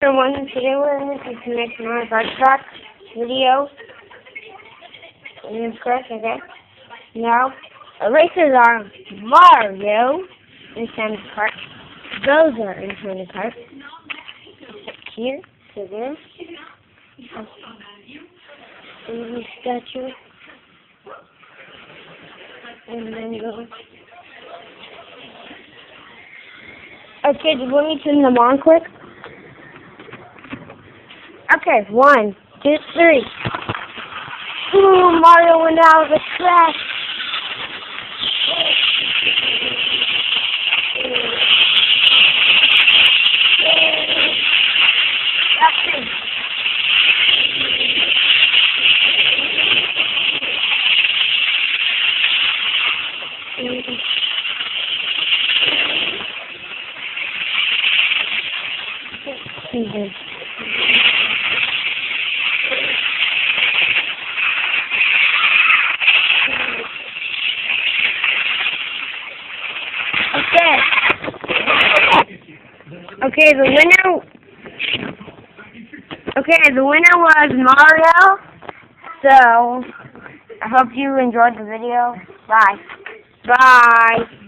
everyone, today we're going to do Knex Mario Kart Track video. And of course, okay. Now, the races are Mario and Sam's Kart. Those are in Sam's Kart. Here, to there. And the statue. And then go. Okay, just let me turn them on quick. Okay, 1, 2, 3. Ooh, Mario went out of the track. Okay, the winner was Mario. So, I hope you enjoyed the video. Bye. Bye.